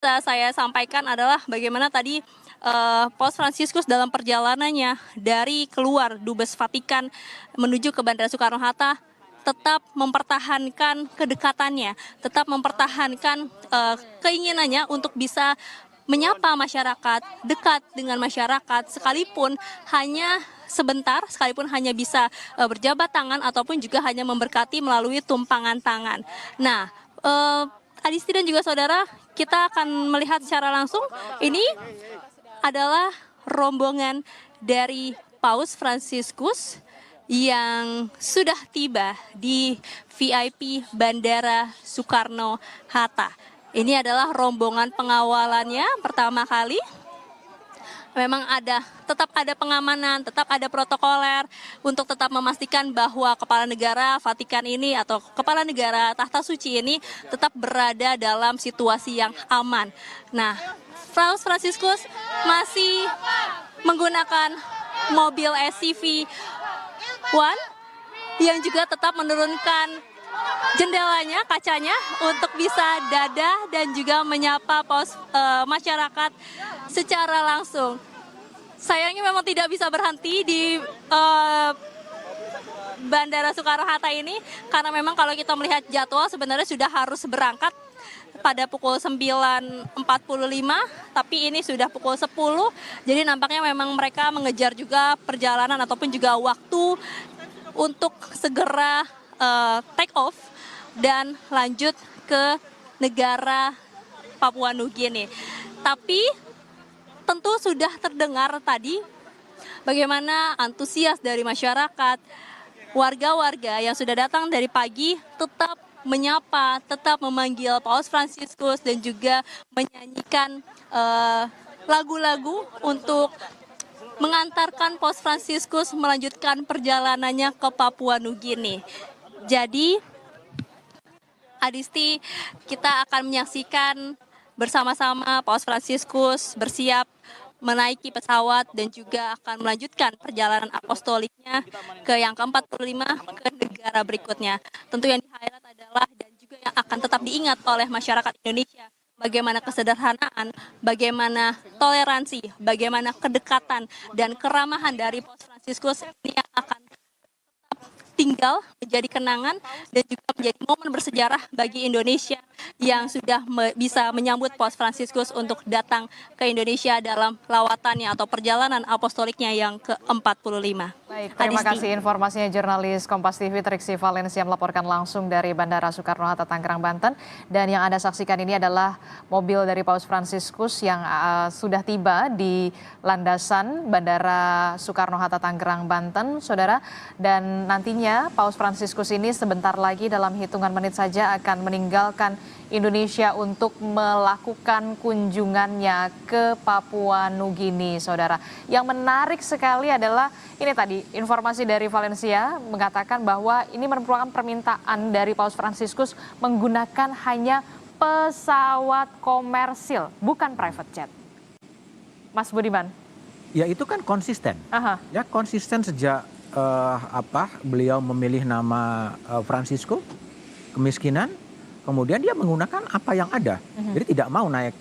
Saya sampaikan adalah bagaimana tadi Paus Fransiskus dalam perjalanannya dari keluar Dubes Vatikan menuju ke Bandara Soekarno-Hatta tetap mempertahankan kedekatannya, tetap mempertahankan keinginannya untuk bisa menyapa masyarakat, dekat dengan masyarakat, sekalipun hanya sebentar, sekalipun hanya bisa berjabat tangan ataupun juga hanya memberkati melalui tumpangan tangan. Nah, Adisti dan juga saudara, kita akan melihat secara langsung ini adalah rombongan dari Paus Fransiskus yang sudah tiba di VIP Bandara Soekarno-Hatta. Ini adalah rombongan pengawalannya pertama kali. Memang tetap ada pengamanan, tetap ada protokoler untuk tetap memastikan bahwa kepala negara Vatikan ini atau kepala negara Tahta Suci ini tetap berada dalam situasi yang aman. Nah, Paus Fransiskus masih menggunakan mobil SUV One yang juga tetap menurunkan jendelanya, kacanya untuk bisa dadah dan juga menyapa masyarakat secara langsung. Sayangnya memang tidak bisa berhenti di Bandara Soekarno-Hatta ini karena memang kalau kita melihat jadwal sebenarnya sudah harus berangkat pada pukul 9.45, tapi ini sudah pukul 10. Jadi nampaknya memang mereka mengejar juga perjalanan ataupun juga waktu untuk segera take off dan lanjut ke negara Papua Nugini. Tapi tentu sudah terdengar tadi bagaimana antusias dari masyarakat, warga-warga yang sudah datang dari pagi tetap menyapa, tetap memanggil Paus Fransiskus dan juga menyanyikan lagu-lagu untuk mengantarkan Paus Fransiskus melanjutkan perjalanannya ke Papua Nugini. Jadi, Adisti, kita akan menyaksikan bersama-sama Paus Fransiskus bersiap menaiki pesawat dan juga akan melanjutkan perjalanan apostoliknya ke yang ke-45 ke negara berikutnya. Tentu yang di-highlight adalah dan juga yang akan tetap diingat oleh masyarakat Indonesia, bagaimana kesederhanaan, bagaimana toleransi, bagaimana kedekatan dan keramahan dari Paus Fransiskus ini yang akan tinggal menjadi kenangan dan juga menjadi momen bersejarah bagi Indonesia yang sudah bisa menyambut Paus Fransiskus untuk datang ke Indonesia dalam lawatannya atau perjalanan apostoliknya yang ke-45. Baik, terima kasih informasinya jurnalis Kompas TV Triksi Valencia melaporkan langsung dari Bandara Soekarno-Hatta Tangerang, Banten. Dan yang Anda saksikan ini adalah mobil dari Paus Fransiskus yang sudah tiba di landasan Bandara Soekarno-Hatta Tangerang, Banten, saudara. Dan nantinya Paus Fransiskus ini sebentar lagi dalam hitungan menit saja akan meninggalkan Indonesia untuk melakukan kunjungannya ke Papua Nugini, saudara. Yang menarik sekali adalah ini tadi informasi dari Valencia mengatakan bahwa ini merupakan permintaan dari Paus Fransiskus menggunakan hanya pesawat komersil, bukan private jet. Mas Budiman. Ya itu kan konsisten. Ya konsisten sejak beliau memilih nama Francisco, kemiskinan. Kemudian dia menggunakan apa yang ada. Jadi tidak mau naik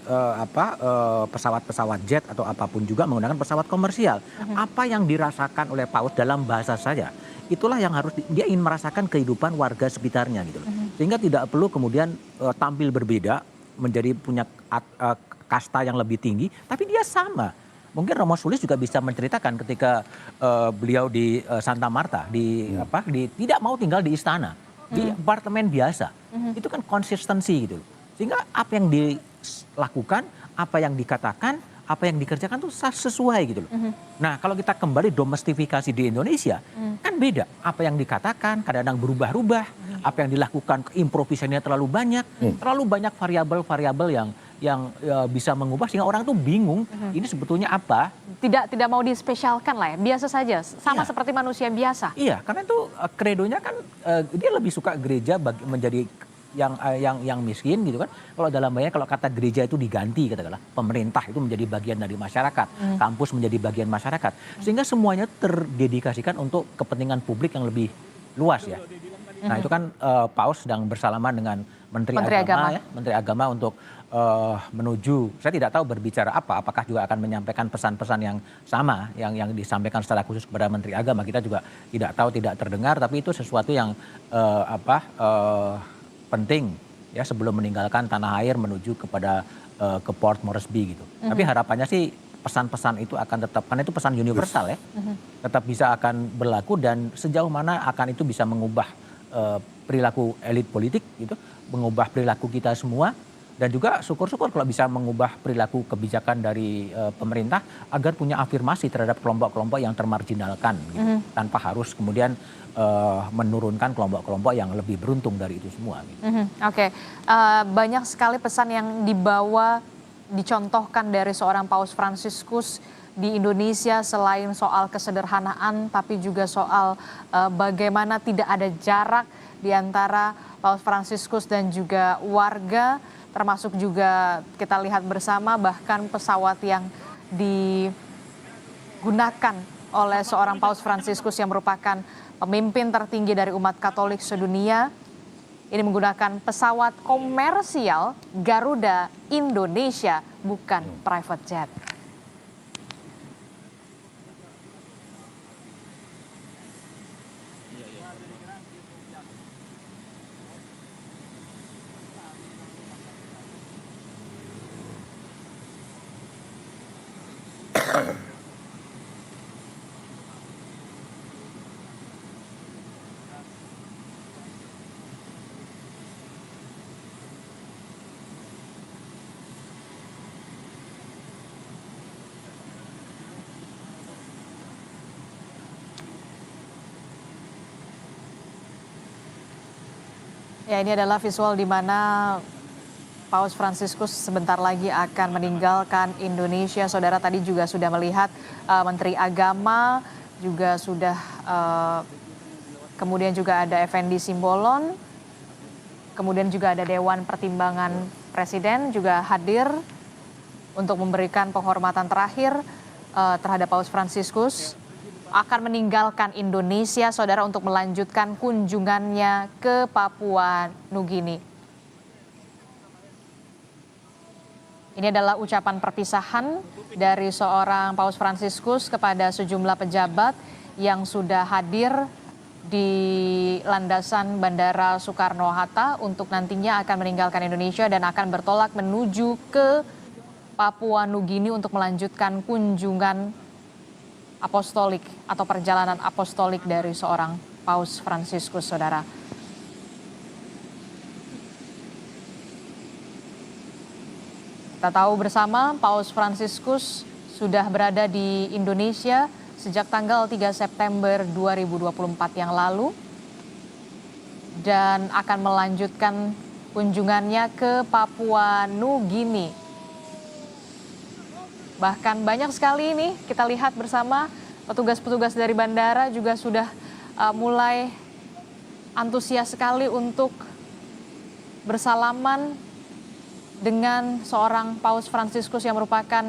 pesawat-pesawat jet atau apapun juga menggunakan pesawat komersial. Apa yang dirasakan oleh Paus dalam bahasa saya, itulah yang harus dia ingin merasakan kehidupan warga sekitarnya gitu loh. Sehingga tidak perlu kemudian tampil berbeda, menjadi punya kasta yang lebih tinggi, tapi dia sama. Mungkin Romo Sulis juga bisa menceritakan ketika beliau di Santa Marta tidak mau tinggal di istana, di apartemen biasa. Itu kan konsistensi gitu. Sehingga apa yang dilakukan, apa yang dikatakan, apa yang dikerjakan itu sesuai gitu loh. Nah, kalau kita kembali domestifikasi di Indonesia, kan beda. Apa yang dikatakan kadang-kadang berubah-ubah, apa yang dilakukan improvisasinya terlalu banyak variabel-variabel yang bisa mengubah sehingga orang tuh bingung ini sebetulnya apa. Tidak mau dispesialkan lah ya, biasa saja, sama seperti manusia biasa. Iya, karena itu kredonya kan dia lebih suka gereja menjadi yang miskin gitu kan. Kalau dalam bahasa kalau kata gereja itu diganti katakanlah, pemerintah itu menjadi bagian dari masyarakat, kampus menjadi bagian masyarakat, sehingga semuanya terdedikasikan untuk kepentingan publik yang lebih luas ya. Nah itu kan Paus sedang bersalaman dengan Menteri Agama ya, Menteri Agama untuk menuju, saya tidak tahu berbicara apa, apakah juga akan menyampaikan pesan-pesan yang sama yang disampaikan secara khusus kepada Menteri Agama, kita juga tidak tahu, tidak terdengar, tapi itu sesuatu yang penting ya sebelum meninggalkan tanah air menuju kepada ke Port Moresby gitu. Tapi harapannya sih pesan-pesan itu akan tetap, karena itu pesan universal ya, tetap bisa akan berlaku, dan sejauh mana akan itu bisa mengubah perilaku elit politik gitu, mengubah perilaku kita semua. Dan juga syukur-syukur kalau bisa mengubah perilaku kebijakan dari pemerintah agar punya afirmasi terhadap kelompok-kelompok yang termarginalkan gitu, tanpa harus kemudian menurunkan kelompok-kelompok yang lebih beruntung dari itu semua. Gitu. Oke. Banyak sekali pesan yang dibawa, dicontohkan dari seorang Paus Fransiskus di Indonesia, selain soal kesederhanaan tapi juga soal bagaimana tidak ada jarak di antara Paus Fransiskus dan juga warga. Termasuk juga kita lihat bersama bahkan pesawat yang digunakan oleh seorang Paus Fransiskus yang merupakan pemimpin tertinggi dari umat Katolik sedunia. Ini menggunakan pesawat komersial Garuda Indonesia, bukan private jet. Ya, ini adalah visual di mana Paus Fransiskus sebentar lagi akan meninggalkan Indonesia. Saudara tadi juga sudah melihat Menteri Agama, juga sudah kemudian juga ada Effendi Simbolon, kemudian juga ada Dewan Pertimbangan Presiden juga hadir untuk memberikan penghormatan terakhir terhadap Paus Fransiskus. Akan meninggalkan Indonesia, saudara, untuk melanjutkan kunjungannya ke Papua Nugini. Ini adalah ucapan perpisahan dari seorang Paus Fransiskus kepada sejumlah pejabat yang sudah hadir di landasan Bandara Soekarno-Hatta untuk nantinya akan meninggalkan Indonesia dan akan bertolak menuju ke Papua Nugini untuk melanjutkan kunjungan apostolik atau perjalanan apostolik dari seorang Paus Fransiskus, saudara. Kita tahu bersama Paus Fransiskus sudah berada di Indonesia sejak tanggal 3 September 2024 yang lalu dan akan melanjutkan kunjungannya ke Papua Nugini. Bahkan banyak sekali ini kita lihat bersama petugas-petugas dari bandara juga sudah mulai antusias sekali untuk bersalaman dengan seorang Paus Fransiskus yang merupakan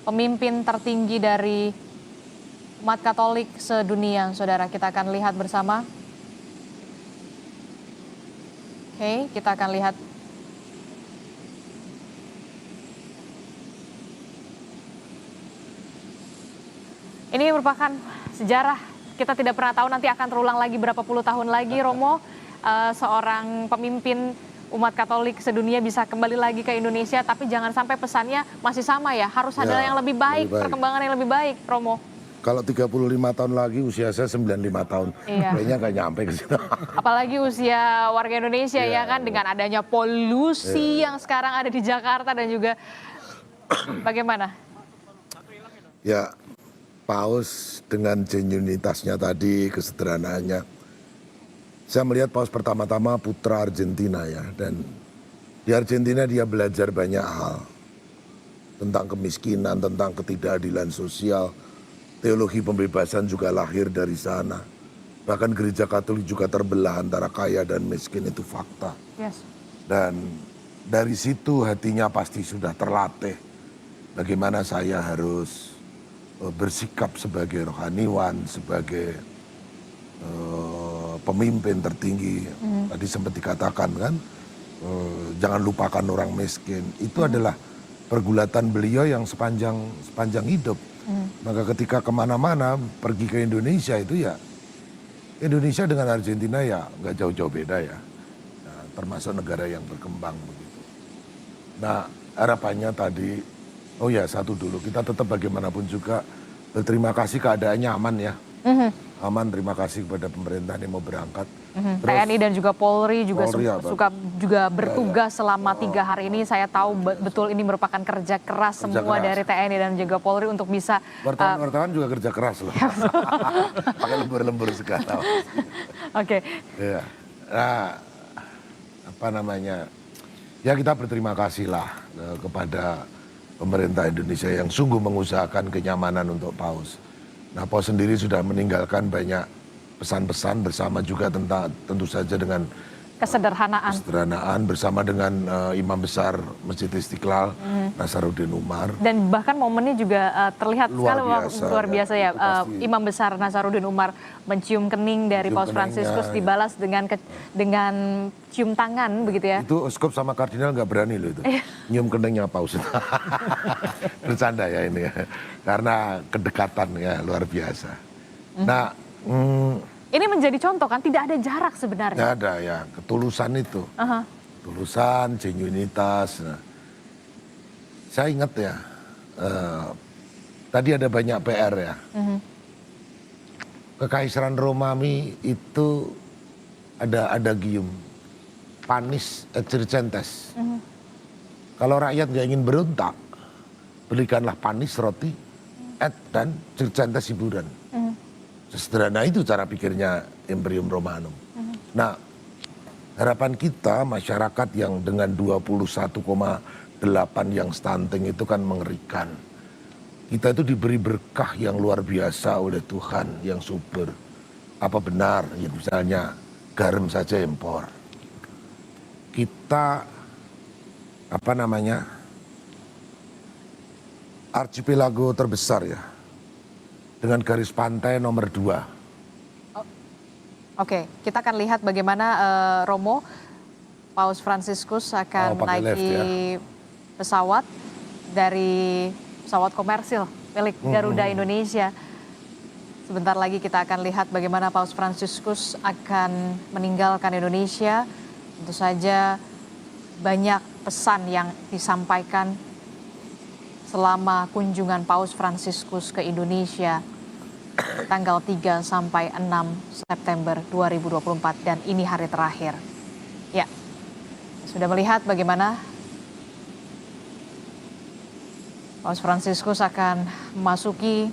pemimpin tertinggi dari umat Katolik sedunia. Saudara, kita akan lihat bersama. Oke, kita akan lihat. Ini merupakan sejarah, kita tidak pernah tahu nanti akan terulang lagi berapa puluh tahun lagi, Romo, seorang pemimpin umat Katolik sedunia bisa kembali lagi ke Indonesia, tapi jangan sampai pesannya masih sama ya, harus ada yang lebih baik, perkembangan yang lebih baik, Romo. Kalau 35 tahun lagi, usia saya 95 tahun, kayaknya nggak nyampe ke situ. Apalagi usia warga Indonesia ya kan, dengan adanya polusi yang sekarang ada di Jakarta dan juga bagaimana? Ya, Paus dengan genuinitasnya tadi, kesederhanaannya. Saya melihat Paus pertama-tama putra Argentina ya, dan di Argentina dia belajar banyak hal. Tentang kemiskinan, tentang ketidakadilan sosial, teologi pembebasan juga lahir dari sana. Bahkan gereja Katolik juga terbelah antara kaya dan miskin, itu fakta. Yes. Dan dari situ hatinya pasti sudah terlatih. Bagaimana saya harus bersikap sebagai rohaniwan, sebagai pemimpin tertinggi. Tadi sempat dikatakan kan, jangan lupakan orang miskin. Itu adalah pergulatan beliau yang sepanjang hidup. Maka ketika kemana-mana pergi ke Indonesia itu ya, Indonesia dengan Argentina ya nggak jauh-jauh beda ya. Nah, termasuk negara yang berkembang begitu. Nah harapannya tadi, oh ya satu dulu, kita tetap bagaimanapun juga berterima kasih keadaannya aman ya. Aman, terima kasih kepada pemerintah yang mau berangkat. TNI dan juga Polri juga Polri ya, suka juga bertugas selama 3 hari ini. Saya tahu betul ini merupakan kerja keras semua keras. dari TNI dan juga Polri untuk bisa Wartawan juga kerja keras loh. Pakai lembur-lembur segala. Oke. Ya. Nah, apa namanya? Ya kita berterima kasih lah kepada pemerintah Indonesia yang sungguh mengusahakan kenyamanan untuk Paus. Nah, Paus sendiri sudah meninggalkan banyak pesan-pesan bersama juga tentang tentu saja dengan Kesederhanaan. bersama dengan Imam Besar Masjid Istiqlal, Nasaruddin Umar. Dan bahkan momennya juga terlihat luar biasa ya. Imam Besar Nasaruddin Umar mencium kening dari Paus Fransiskus, dibalas dengan cium tangan begitu ya. Itu uskup sama kardinal nggak berani loh itu. Nyium keningnya Paus. Bercanda ya ini ya. Karena kedekatan ya luar biasa. Nah, ini menjadi contoh kan, tidak ada jarak sebenarnya. nggak ada ya, ketulusan itu. Ketulusan, genuinitas. Nah, saya ingat ya, tadi ada banyak PR ya. Kekaisaran Romawi itu ada adagium, panis et circenses. Kalau rakyat nggak ingin berontak, berikanlah panis roti, et dan circenses hiburan. Sesederhana itu cara pikirnya Imperium Romanum. Nah, harapan kita masyarakat yang dengan 21,8 yang stunting itu kan mengerikan. Kita itu diberi berkah yang luar biasa oleh Tuhan yang subur. Apa benar ya misalnya garam saja impor. Kita apa namanya? Archipelago terbesar ya. Dengan garis pantai nomor 2. Oke, kita akan lihat bagaimana Romo, Paus Fransiskus akan menaiki pesawat dari pesawat komersil milik Garuda Indonesia. Sebentar lagi kita akan lihat bagaimana Paus Fransiskus akan meninggalkan Indonesia. Tentu saja banyak pesan yang disampaikan selama kunjungan Paus Fransiskus ke Indonesia tanggal 3 sampai 6 September 2024 dan ini hari terakhir. Ya, sudah melihat bagaimana Paus Fransiskus akan memasuki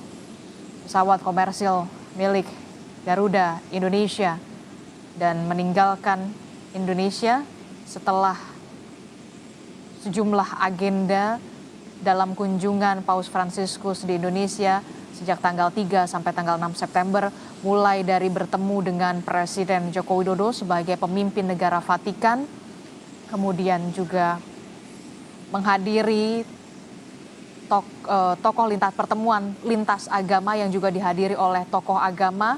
pesawat komersil milik Garuda Indonesia dan meninggalkan Indonesia setelah sejumlah agenda dalam kunjungan Paus Fransiskus di Indonesia sejak tanggal 3 sampai tanggal 6 September, mulai dari bertemu dengan Presiden Joko Widodo sebagai pemimpin negara Vatikan, kemudian juga menghadiri tokoh pertemuan lintas agama yang juga dihadiri oleh tokoh agama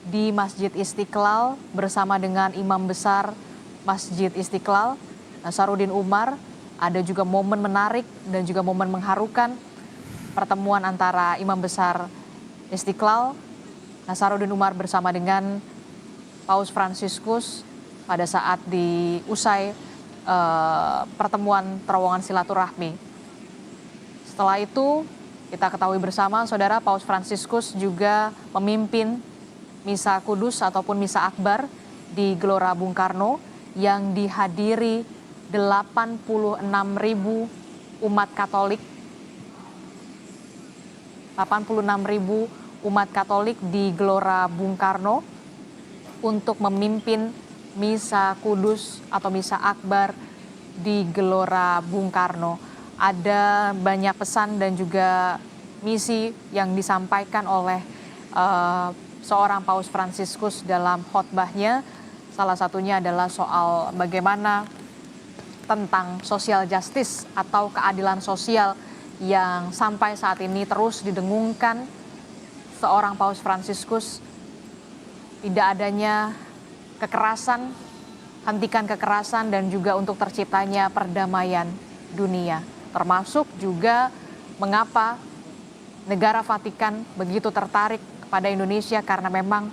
di Masjid Istiqlal bersama dengan Imam Besar Masjid Istiqlal, Nasaruddin Umar. Ada juga momen menarik dan juga momen mengharukan pertemuan antara Imam Besar Istiqlal, Nasaruddin Umar bersama dengan Paus Fransiskus pada saat diusai pertemuan terowongan silaturahmi. Setelah itu kita ketahui bersama saudara, Paus Fransiskus juga memimpin Misa Kudus ataupun Misa Akbar di Gelora Bung Karno yang dihadiri 86.000 umat Katolik. 86.000 umat Katolik di Gelora Bung Karno untuk memimpin Misa Kudus atau Misa Akbar di Gelora Bung Karno. Ada banyak pesan dan juga misi yang disampaikan oleh seorang Paus Fransiskus dalam khotbahnya. Salah satunya adalah soal bagaimana tentang social justice atau keadilan sosial yang sampai saat ini terus didengungkan seorang Paus Fransiskus. Tidak adanya kekerasan hentikan kekerasan dan juga untuk terciptanya perdamaian dunia. Termasuk juga mengapa negara Vatikan begitu tertarik kepada Indonesia karena memang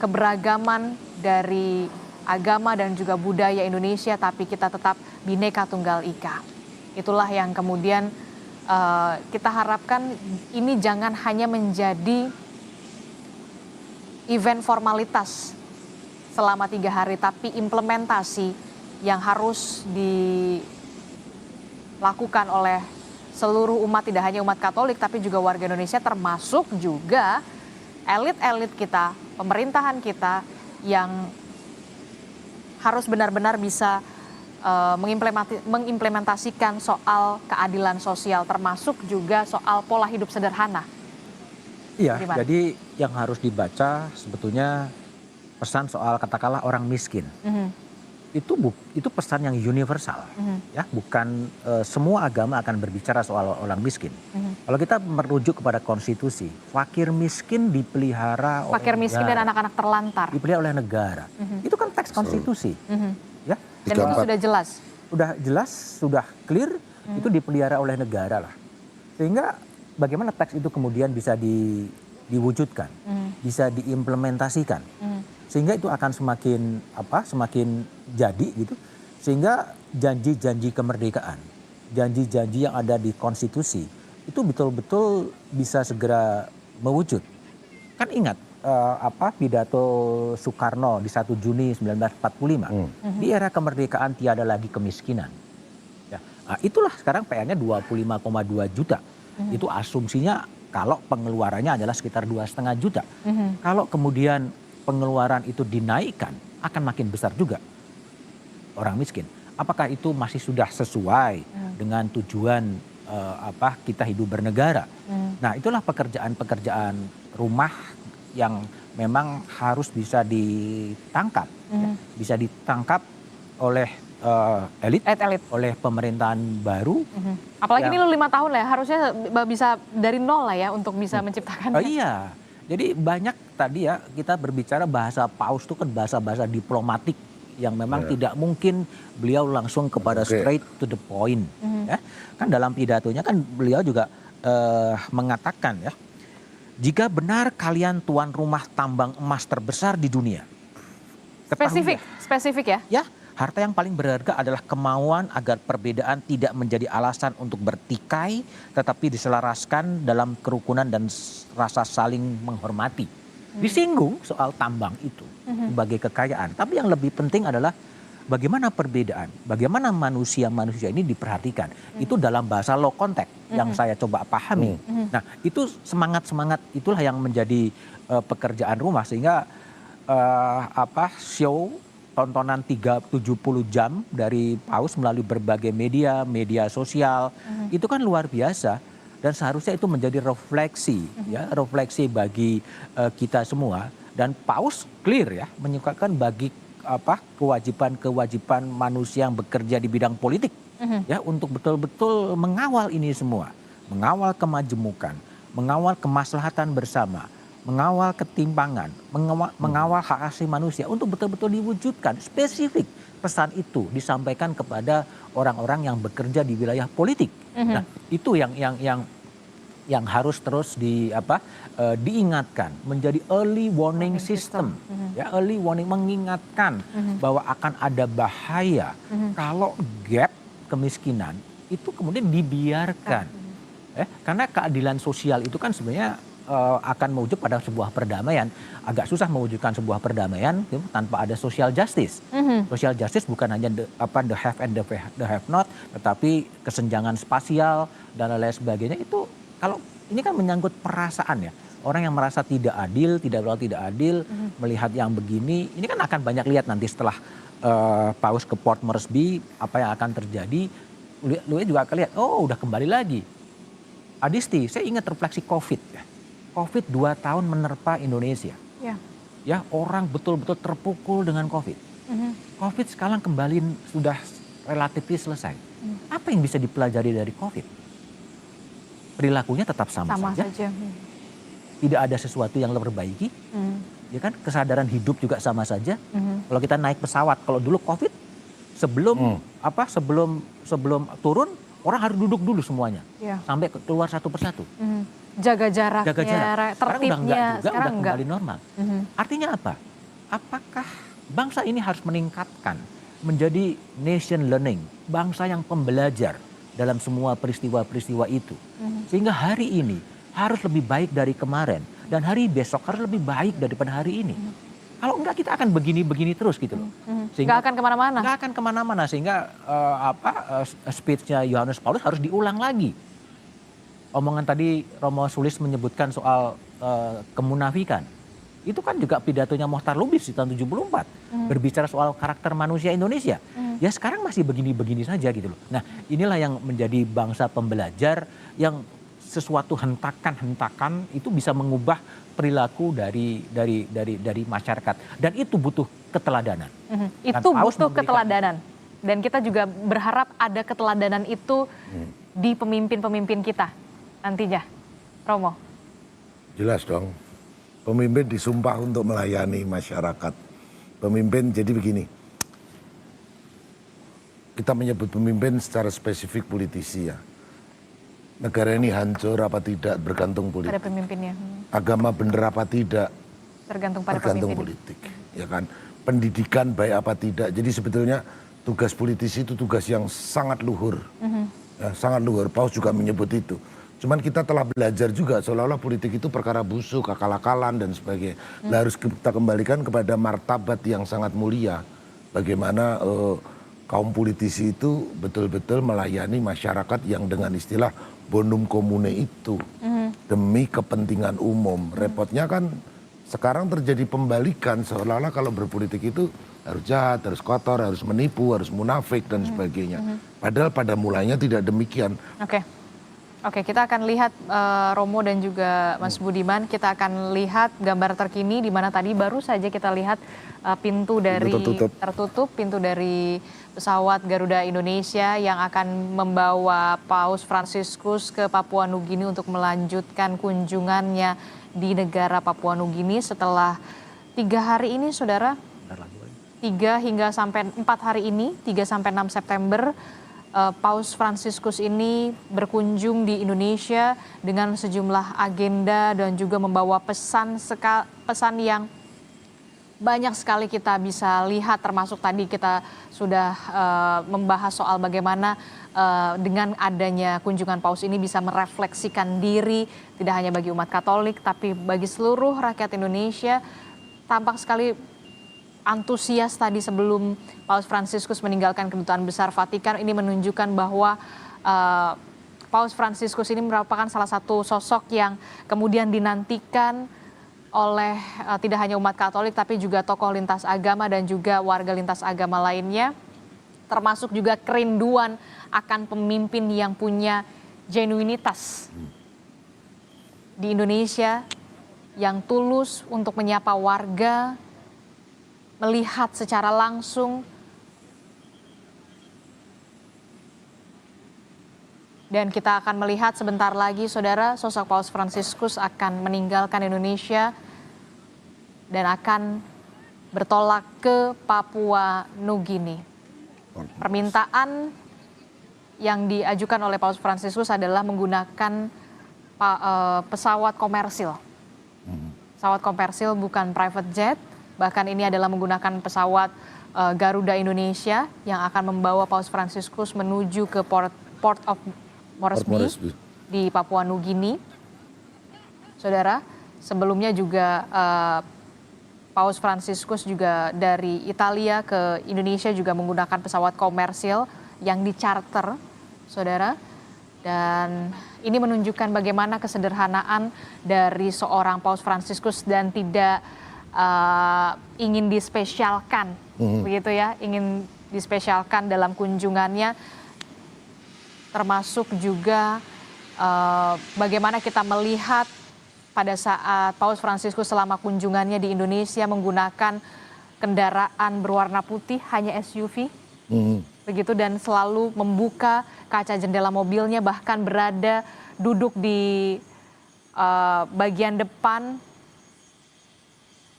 keberagaman dari agama dan juga budaya Indonesia, tapi kita tetap Bhinneka Tunggal Ika. Itulah yang kemudian kita harapkan ini jangan hanya menjadi event formalitas selama 3 hari, tapi implementasi yang harus dilakukan oleh seluruh umat, tidak hanya umat Katolik, tapi juga warga Indonesia, termasuk juga elit-elit kita, pemerintahan kita yang harus benar-benar bisa mengimplementasikan soal keadilan sosial, termasuk juga soal pola hidup sederhana. Iya, Gimana? jadi yang harus dibaca sebetulnya pesan soal katakanlah orang miskin. Itu pesan yang universal, ya, bukan semua agama akan berbicara soal orang miskin. Kalau kita merujuk kepada konstitusi, fakir miskin dipelihara oleh Fakir miskin dan negara, anak-anak terlantar. dipelihara oleh negara. Itu kan teks konstitusi, ya. Dan itu 34. sudah jelas. Sudah jelas, sudah clear, itu dipelihara oleh negara lah. Sehingga bagaimana teks itu kemudian bisa diwujudkan, bisa diimplementasikan. Sehingga itu akan semakin jadi gitu. Sehingga janji-janji kemerdekaan, janji-janji yang ada di konstitusi itu betul-betul bisa segera mewujud. Kan ingat pidato Soekarno di 1 Juni 1945. Di era kemerdekaan tiada lagi kemiskinan. Ya, nah, itulah sekarang PR-nya 25,2 juta. Itu asumsinya kalau pengeluarannya adalah sekitar 2,5 juta. Kalau kemudian pengeluaran itu dinaikkan, akan makin besar juga orang miskin. Apakah itu masih sudah sesuai dengan tujuan kita hidup bernegara? Nah, itulah pekerjaan-pekerjaan rumah yang memang harus bisa ditangkap, ya, bisa ditangkap oleh elit, oleh pemerintahan baru. Apalagi yang- ini 5 tahun lah ya, harusnya bisa dari nol lah ya untuk bisa menciptakannya. Iya, jadi banyak tadi ya kita berbicara bahasa paus itu kan bahasa-bahasa diplomatik yang memang tidak mungkin beliau langsung kepada straight to the point. Ya. Kan dalam pidatonya kan beliau juga mengatakan ya, jika benar kalian tuan rumah tambang emas terbesar di dunia. Spesifik ya. Ya, harta yang paling berharga adalah kemauan agar perbedaan tidak menjadi alasan untuk bertikai, tetapi diselaraskan dalam kerukunan dan rasa saling menghormati. Disinggung soal tambang itu sebagai kekayaan. Tapi yang lebih penting adalah bagaimana perbedaan, bagaimana manusia-manusia ini diperhatikan. Itu dalam bahasa low context yang saya coba pahami. Nah, itu semangat-semangat itulah yang menjadi pekerjaan rumah, sehingga show tontonan 70 jam dari Paus melalui berbagai media sosial, itu kan luar biasa. Dan seharusnya itu menjadi refleksi, ya, refleksi bagi kita semua. Dan Paus clear ya, menyukakan bagi kewajiban manusia yang bekerja di bidang politik, ya, untuk betul-betul mengawal ini semua, mengawal kemajemukan, mengawal kemaslahatan bersama, mengawal ketimpangan, mengawal hak asasi manusia untuk betul-betul diwujudkan. Spesifik pesan itu disampaikan kepada orang-orang yang bekerja di wilayah politik. Nah, itu yang harus terus diingatkan, menjadi early warning system. Ya, early warning, mengingatkan bahwa akan ada bahaya kalau gap kemiskinan itu kemudian dibiarkan. Karena keadilan sosial itu kan sebenarnya akan mewujud pada sebuah perdamaian. Agak susah mewujudkan sebuah perdamaian tanpa ada social justice. Social justice bukan hanya the have and the have not, tetapi kesenjangan spasial dan lain sebagainya. Itu kalau ini kan menyangkut perasaan ya. Orang yang merasa tidak adil, tidak adil, melihat yang begini, ini kan akan banyak lihat nanti setelah Paus ke Port Moresby, apa yang akan terjadi. Lu juga akan lihat, oh udah kembali lagi. Adisti, saya ingat refleksi COVID ya. COVID 2 tahun menerpa Indonesia. Ya, orang betul-betul terpukul dengan COVID. COVID sekarang kembali sudah relatif selesai. Apa yang bisa dipelajari dari COVID? Perilakunya tetap sama saja. Tidak ada sesuatu yang diperbaiki. ya kan, kesadaran hidup juga sama saja. Kalau kita naik pesawat, kalau dulu COVID sebelum sebelum turun orang harus duduk dulu semuanya, sampai keluar satu persatu. Jaga jaraknya, Jaga jarak. tertibnya, Sekarang udah enggak. kembali normal. Artinya apa? Apakah bangsa ini harus meningkatkan menjadi nation learning, bangsa yang pembelajar dalam semua peristiwa-peristiwa itu, sehingga hari ini harus lebih baik dari kemarin dan hari besok harus lebih baik daripada hari ini. Kalau enggak kita akan begini-begini terus gitu loh. Nggak akan kemana-mana. Nggak akan kemana-mana, sehingga speech-nya Yohanes Paulus harus diulang lagi. Omongan tadi Romo Sulis menyebutkan soal kemunafikan. Itu kan juga pidatonya Mohtar Lubis di tahun 74. Berbicara soal karakter manusia Indonesia. Ya sekarang masih begini-begini saja gitu loh. Nah inilah yang menjadi bangsa pembelajar yang sesuatu hentakan-hentakan itu bisa mengubah perilaku dari masyarakat. Dan itu butuh keteladanan. Itu butuh keteladanan. Dan kita juga berharap ada keteladanan itu di pemimpin-pemimpin kita nantinya. Romo. Jelas dong. Pemimpin disumpah untuk melayani masyarakat. Pemimpin jadi begini. Kita menyebut pemimpin secara spesifik politisi ya. Negara ini hancur apa tidak bergantung politik. Pada pemimpinnya. Agama benar apa tidak Tergantung pada tergantung pemimpin. politik. Ya kan. Pendidikan baik apa tidak. Jadi sebetulnya tugas politisi itu tugas yang sangat luhur. Ya, sangat luhur. Paus juga menyebut itu. Cuman kita telah belajar juga seolah-olah politik itu perkara busuk, akal-akalan dan sebagainya. Nah, harus kita kembalikan kepada martabat yang sangat mulia. Bagaimana kaum politisi itu betul-betul melayani masyarakat yang dengan istilah bonum commune itu. Demi kepentingan umum. Repotnya kan sekarang terjadi pembalikan seolah-olah kalau berpolitik itu harus jahat, harus kotor, harus menipu, harus munafik dan sebagainya. Padahal pada mulanya tidak demikian. Oke, kita akan lihat Romo dan juga Mas Budiman, kita akan lihat gambar terkini di mana tadi baru saja kita lihat pintu dari tertutup, pintu dari pesawat Garuda Indonesia yang akan membawa Paus Fransiskus ke Papua Nugini untuk melanjutkan kunjungannya di negara Papua Nugini setelah 3 hari ini, saudara. 3 hingga sampai 4 hari ini, 3 sampai 6 September. Paus Fransiskus ini berkunjung di Indonesia dengan sejumlah agenda dan juga membawa pesan yang banyak sekali kita bisa lihat, termasuk tadi kita sudah membahas soal bagaimana dengan adanya kunjungan Paus ini bisa merefleksikan diri tidak hanya bagi umat Katolik tapi bagi seluruh rakyat Indonesia. Tampak sekali antusias tadi sebelum Paus Fransiskus meninggalkan Kedutaan Besar Vatikan. Ini menunjukkan bahwa Paus Fransiskus ini merupakan salah satu sosok yang kemudian dinantikan oleh tidak hanya umat Katolik tapi juga tokoh lintas agama dan juga warga lintas agama lainnya, termasuk juga kerinduan akan pemimpin yang punya genuinitas di Indonesia, yang tulus untuk menyapa warga, melihat secara langsung dan kita akan melihat sebentar lagi, saudara, sosok Paus Fransiskus akan meninggalkan Indonesia dan akan bertolak ke Papua Nugini. Permintaan yang diajukan oleh Paus Fransiskus adalah menggunakan pesawat komersil. Pesawat komersil, bukan private jet. Bahkan ini adalah menggunakan pesawat Garuda Indonesia yang akan membawa Paus Fransiskus menuju ke Port of Moresby di Papua Nugini. Saudara, sebelumnya juga Paus Fransiskus juga dari Italia ke Indonesia juga menggunakan pesawat komersil yang dicharter, saudara. Dan ini menunjukkan bagaimana kesederhanaan dari seorang Paus Fransiskus dan tidak ingin dispesialkan, begitu ya, ingin dispesialkan dalam kunjungannya, termasuk juga bagaimana kita melihat pada saat Paus Fransiskus selama kunjungannya di Indonesia menggunakan kendaraan berwarna putih, hanya SUV, begitu, dan selalu membuka kaca jendela mobilnya, bahkan berada duduk di bagian depan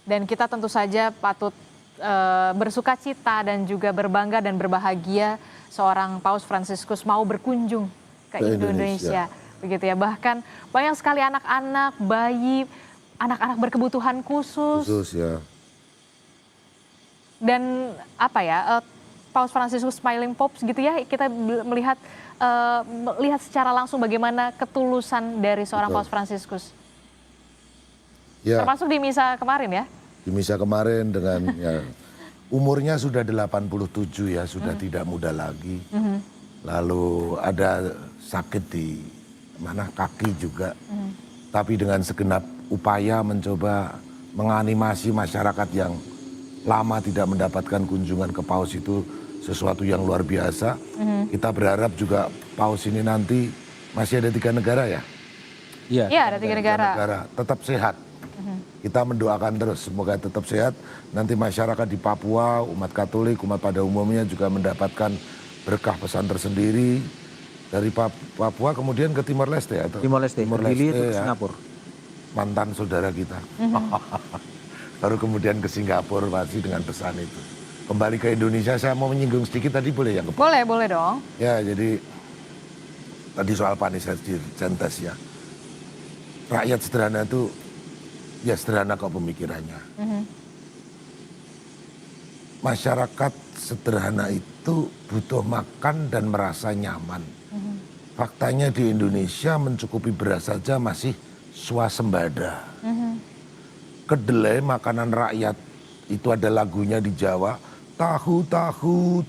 Dan kita tentu saja patut bersuka cita dan juga berbangga dan berbahagia seorang Paus Fransiskus mau berkunjung ke Indonesia. Begitu ya, bahkan banyak sekali anak-anak, bayi, anak-anak berkebutuhan khusus. Ya. Dan apa ya, Paus Fransiskus Smiling Pope gitu ya, kita melihat secara langsung bagaimana ketulusan dari seorang Paus Fransiskus. Ya. Termasuk di misa kemarin ya? Di misa kemarin dengan ya, umurnya sudah 87 ya, sudah tidak muda lagi. Lalu ada sakit di kaki juga. Tapi dengan segenap upaya mencoba menganimasi masyarakat yang lama tidak mendapatkan kunjungan ke Paus itu sesuatu yang luar biasa. Kita berharap juga Paus ini nanti masih ada 3 negara ya? Iya, ada 3 negara. Tetap sehat. Kita mendoakan terus semoga tetap sehat. Nanti masyarakat di Papua, umat Katolik, umat pada umumnya juga mendapatkan berkah pesan tersendiri. Dari Papua kemudian ke Timor Leste atau Timor Leste, Gili itu ke Singapura. Mantan saudara kita. Baru kemudian ke Singapura masih dengan pesan itu. Kembali ke Indonesia, saya mau menyinggung sedikit tadi boleh ya? Boleh dong. Ya, jadi tadi soal Panis ya. Rakyat sederhana itu ya sederhana kok pemikirannya. Masyarakat sederhana itu butuh makan dan merasa nyaman. Faktanya di Indonesia mencukupi beras saja masih swasembada. Kedelai makanan rakyat itu ada lagunya di Jawa. Tahu,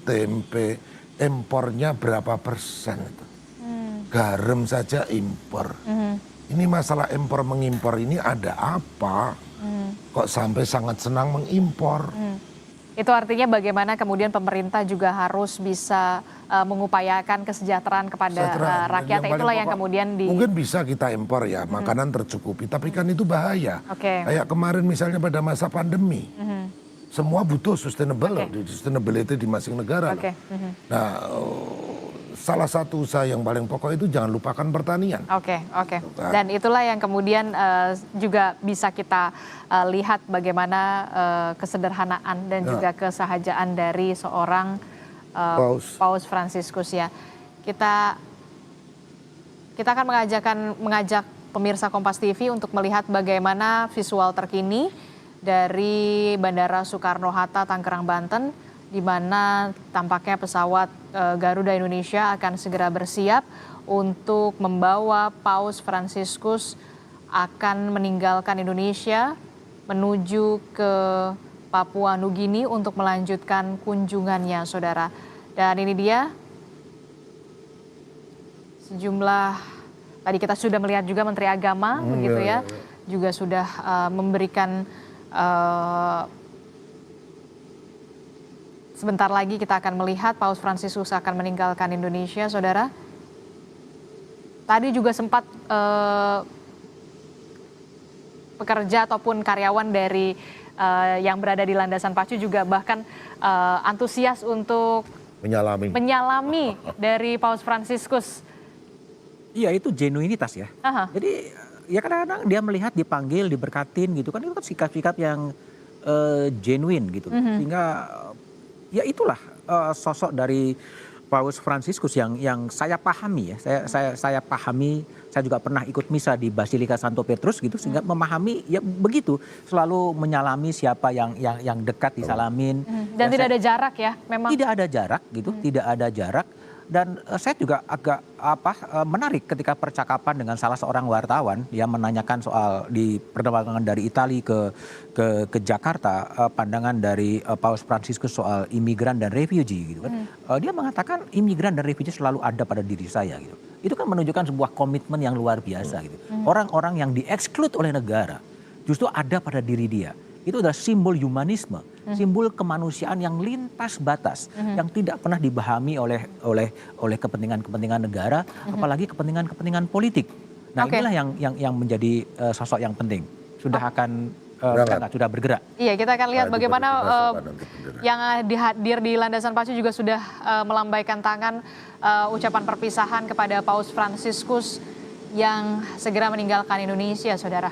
tempe, impornya berapa persen itu. Garam saja impor. Ini masalah impor mengimpor ini ada apa? Kok sampai sangat senang mengimpor? Itu artinya bagaimana kemudian pemerintah juga harus bisa mengupayakan kesejahteraan kepada rakyat. Itulah yang kemudian mungkin bisa kita impor ya, makanan tercukupi. Tapi kan itu bahaya. Kayak kemarin misalnya pada masa pandemi. Semua butuh sustainability di masing negara. Nah, salah satu usaha yang paling pokok itu jangan lupakan pertanian. Dan itulah yang kemudian juga bisa kita lihat bagaimana kesederhanaan dan juga kesahajaan dari seorang Paus Fransiskus ya. Kita akan mengajak pemirsa Kompas TV untuk melihat bagaimana visual terkini dari Bandara Soekarno-Hatta, Tangerang, Banten, di mana tampaknya pesawat Garuda Indonesia akan segera bersiap untuk membawa Paus Fransiskus akan meninggalkan Indonesia menuju ke Papua Nugini untuk melanjutkan kunjungannya, saudara. Dan ini dia sejumlah, tadi kita sudah melihat juga Menteri Agama, begitu ya, juga sudah memberikan. Sebentar lagi kita akan melihat Paus Fransiskus akan meninggalkan Indonesia, saudara. Tadi juga sempat pekerja ataupun karyawan dari yang berada di landasan pacu juga bahkan antusias untuk menyalami dari Paus Fransiskus. Iya, itu genuinitas ya. Jadi ya kadang-kadang dia melihat, dipanggil, diberkatin gitu kan, itu kan sikap-sikap yang genuine gitu. Sehingga ya itulah sosok dari Paus Fransiskus yang saya pahami ya. Saya pahami, saya juga pernah ikut misa di Basilika Santo Petrus gitu, sehingga memahami ya begitu, selalu menyalami siapa yang dekat disalamin. Dan tidak ada jarak ya, memang. Tidak ada jarak gitu, tidak ada jarak. Dan saya juga agak menarik ketika percakapan dengan salah seorang wartawan yang menanyakan soal di penerbangan dari Italia ke Jakarta, pandangan dari Paus Fransiskus soal imigran dan refugee gitu kan. Dia mengatakan imigran dan refugee selalu ada pada diri saya gitu. Itu kan menunjukkan sebuah komitmen yang luar biasa gitu. Orang-orang yang di-exclude oleh negara justru ada pada diri dia. Itu adalah simbol humanisme, simbol kemanusiaan yang lintas batas, yang tidak pernah dipahami oleh kepentingan-kepentingan negara, apalagi kepentingan-kepentingan politik. Nah, inilah yang menjadi sosok yang penting. Sudah akan sudah bergerak. Iya, kita akan lihat bagaimana yang hadir di landasan pacu juga sudah melambaikan tangan ucapan perpisahan kepada Paus Fransiskus yang segera meninggalkan Indonesia, saudara.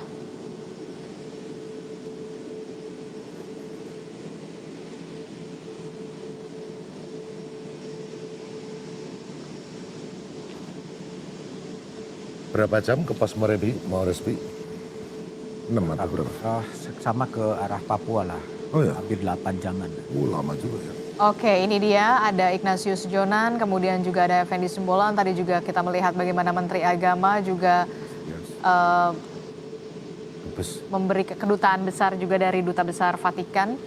Berapa jam ke pos Moresby? 6 atau berapa? Sama ke arah Papua lah. Oh ya, Hampir 8 jaman. lama juga ya. Oke, ini dia ada Ignatius Jonan, kemudian juga ada Effendi Simbolon. Tadi juga kita melihat bagaimana Menteri Agama juga Yes. Dubes. memberi kedutaan besar juga dari Duta Besar Vatikan.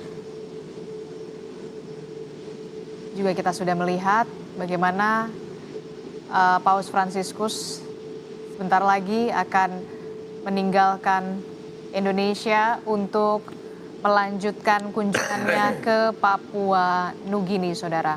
Juga kita sudah melihat bagaimana Paus Fransiskus sebentar lagi akan meninggalkan Indonesia untuk melanjutkan kunjungannya ke Papua Nugini, saudara.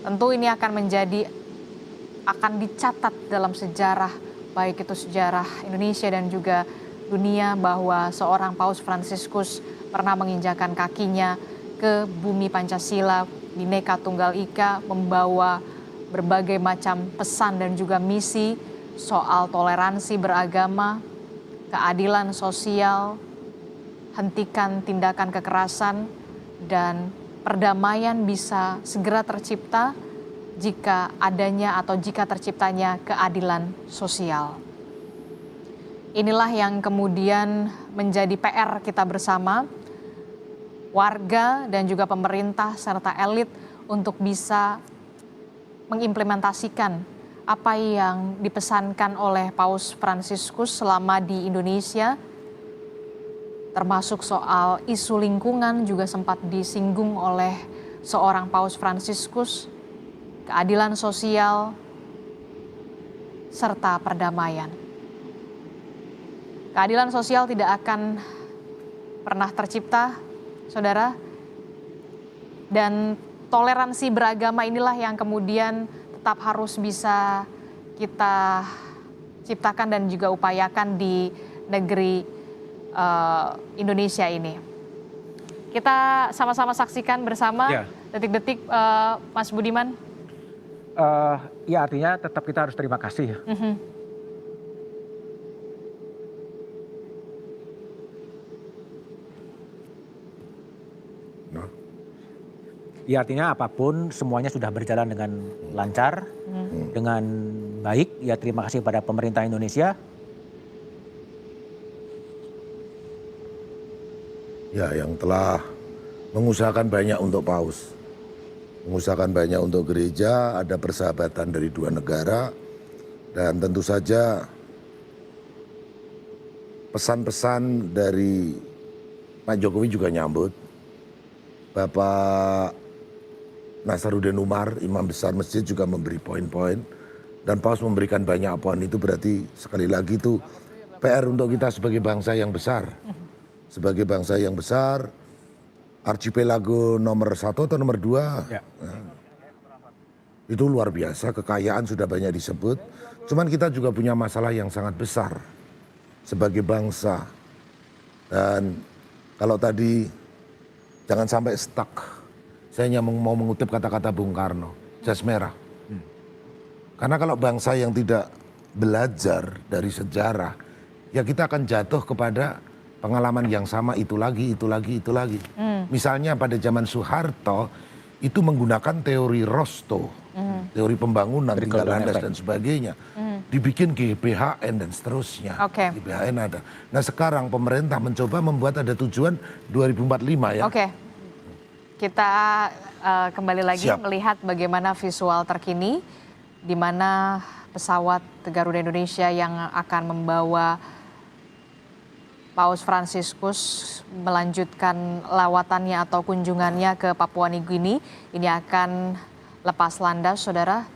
Tentu ini akan dicatat dalam sejarah, baik itu sejarah Indonesia dan juga dunia, bahwa seorang Paus Fransiskus pernah menginjakan kakinya ke bumi Pancasila, Bhinneka Tunggal Ika, membawa berbagai macam pesan dan juga misi soal toleransi beragama, keadilan sosial, hentikan tindakan kekerasan, dan perdamaian bisa segera tercipta jika terciptanya keadilan sosial. Inilah yang kemudian menjadi PR kita bersama, warga dan juga pemerintah serta elit, untuk bisa mengimplementasikan apa yang dipesankan oleh Paus Fransiskus selama di Indonesia, termasuk soal isu lingkungan juga sempat disinggung oleh seorang Paus Fransiskus, keadilan sosial, serta perdamaian. Keadilan sosial tidak akan pernah tercipta, saudara, dan toleransi beragama inilah yang kemudian tetap harus bisa kita ciptakan dan juga upayakan di negeri Indonesia ini. Kita sama-sama saksikan bersama detik-detik, Mas Budiman. Ya, artinya tetap kita harus terima kasih. Ya, artinya apapun semuanya sudah berjalan dengan lancar, dengan baik. Ya, terima kasih pada pemerintah Indonesia. Ya, yang telah mengusahakan banyak untuk Paus, mengusahakan banyak untuk gereja, ada persahabatan dari dua negara, dan tentu saja pesan-pesan dari Pak Jokowi juga nyambut. Bapak Nasaruddin Umar, imam besar masjid, juga memberi poin-poin, dan Paus memberikan banyak poin. Itu berarti sekali lagi itu PR untuk kita sebagai bangsa yang besar. Sebagai bangsa yang besar, archipelago nomor 1 atau nomor 2, itu luar biasa, kekayaan sudah banyak disebut. Cuman kita juga punya masalah yang sangat besar sebagai bangsa. Dan kalau tadi jangan sampai stuck, saya hanya mau mengutip kata-kata Bung Karno, jas merah. Karena kalau bangsa yang tidak belajar dari sejarah, ya kita akan jatuh kepada pengalaman yang sama, itu lagi. Misalnya pada zaman Soeharto itu menggunakan teori Rosto, teori pembangunan, tinggal landas dan sebagainya. Dibikin GBHN dan seterusnya. GBHN ada. Nah, sekarang pemerintah mencoba membuat ada tujuan 2045 ya. Kita kembali lagi melihat bagaimana visual terkini di mana pesawat Garuda Indonesia yang akan membawa Paus Fransiskus melanjutkan lawatannya atau kunjungannya ke Papua Nugini ini akan lepas landas, saudara.